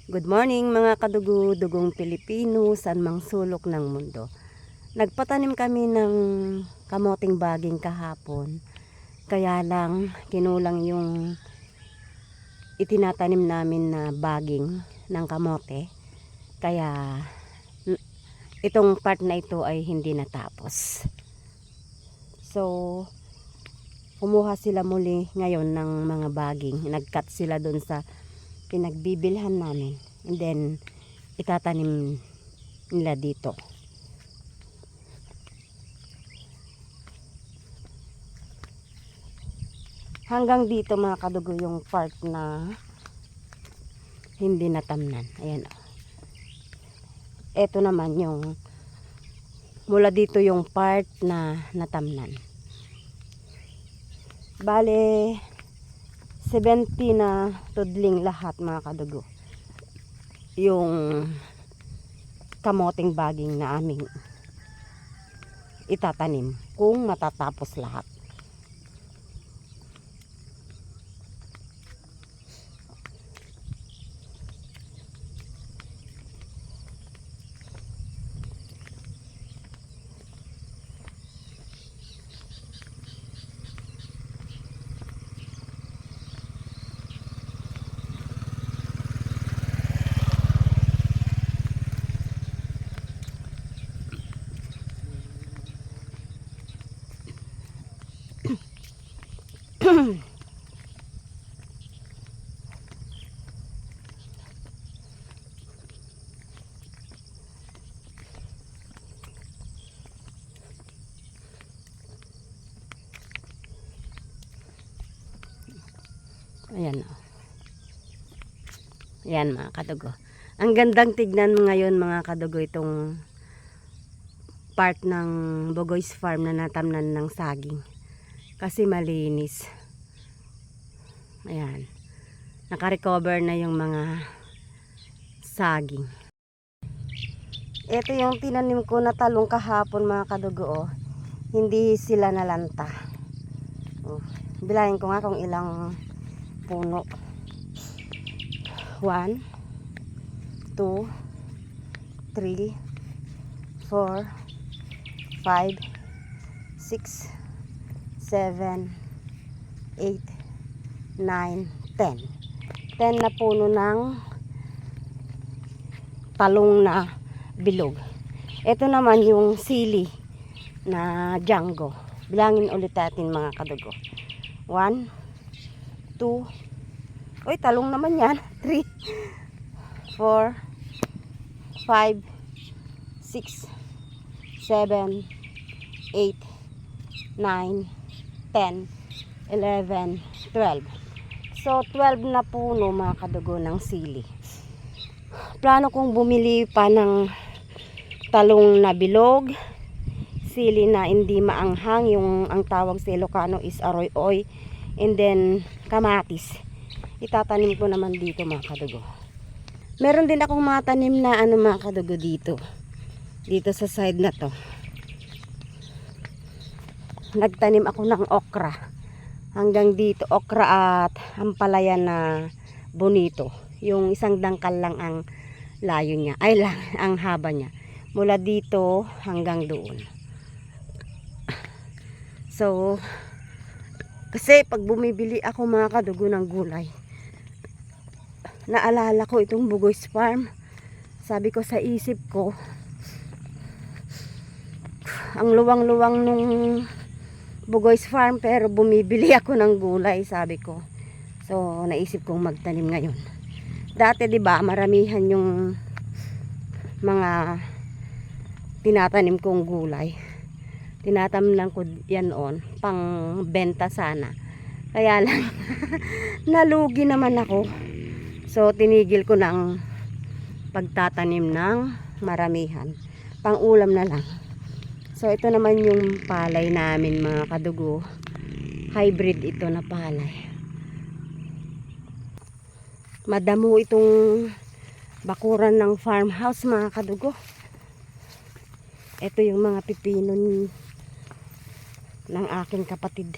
Good morning mga kadugo, dugong Pilipino, saan mang sulok ng mundo. Nagpatanim kami ng kamoting baging kahapon. Kaya lang kinulang yung itinatanim namin na baging ng kamote. Kaya itong part na ito ay hindi natapos. So kumuha sila muli ngayon ng mga baging. Nag-cut sila dun sa pinagbibilhan namin, and then itatanim nila dito. Hanggang dito mga kadugo yung part na hindi natamnan. Ayan. Ito naman yung mula dito yung part na natamnan. Bale 70 na tudling lahat mga kadugo yung kamoting baging na aming itatanim kung matatapos lahat. Ayan o. Ayan mga kadugo. Ang gandang tignan ngayon mga kadugo itong part ng Bugoy's Farm na natamnan ng saging. Kasi malinis. Ayan. Naka-recover na yung mga saging. Ito yung tinanim ko na talong kahapon mga kadugo. Oh. Hindi sila nalanta. Oh. Bilangin ko nga kung ilang puno. 1 2 3 4 5 6 7 8 9 10 na puno ng talong na bilog. Ito naman yung sili na Django. Bilangin ulit natin mga kadugo. 1 2 Uy, talong naman yan. 3 4 5 6 7 8 9 10 11 12. So 12 na puno mga kadugo ng sili. Plano kong bumili pa ng talong na bilog, sili na hindi maanghang, yung ang tawag sa Ilocano is aroy-oy, and then kamatis. Itatanim ko naman dito mga kadugo. Meron din akong mga tanim na mga kadugo dito. Dito sa side na to. Nagtanim ako ng okra. Hanggang dito okra at ampalaya na bonito. Yung isang dangkal lang ang layo niya. Ay lang ang haba niya. Mula dito hanggang doon. So kasi pag bumibili ako mga kadugo ng gulay, naalala ko itong Bugoy's Farm. Sabi ko sa isip ko, ang luwang-luwang nung Bugoy's Farm, pero bumibili ako ng gulay, sabi ko. So naisip kong magtanim ngayon. Dati 'di ba, maramihan yung mga tinatanim kong gulay. Tinatamnan ko yan pang benta sana. Kaya lang nalugi naman ako. So tinigil ko ng pagtatanim ng maramihan. Pang ulam na lang. So ito naman yung palay namin mga kadugo. Hybrid ito na palay. Madamo itong bakuran ng farmhouse mga kadugo. Ito yung mga pipino ng aking kapatid.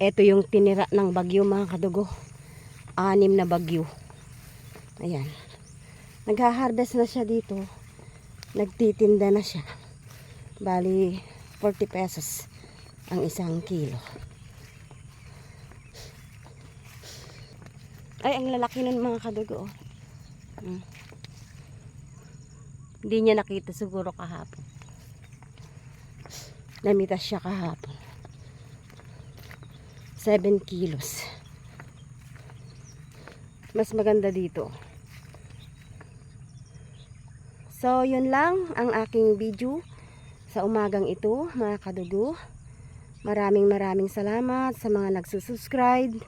Ito yung tinira ng bagyo mga kadugo. 6 na bagyo. Ayan. Nagha-harvest na siya dito. Nagtitinda na siya. Bali, 40 pesos ang isang kilo. Ay, ang lalaki nun mga kadugo. Hindi niya nakita siguro kahapon. Namitas siya kahapon. 7 kilos. Mas maganda dito. So, yun lang ang aking video sa umagang ito, mga kadugo. Maraming salamat sa mga nagsusubscribe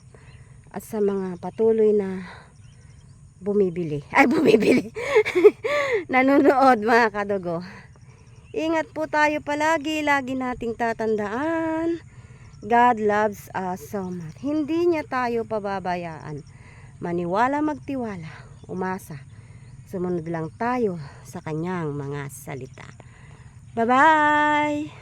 at sa mga patuloy na bumibili. Ay, bumibili. Nanonood, mga kadugo. Ingat po tayo palagi. Lagi nating tatandaan. God loves us so much. Hindi niya tayo pababayaan. Maniwala, magtiwala, umasa. Sumunod lang tayo sa kanyang mga salita. Bye-bye!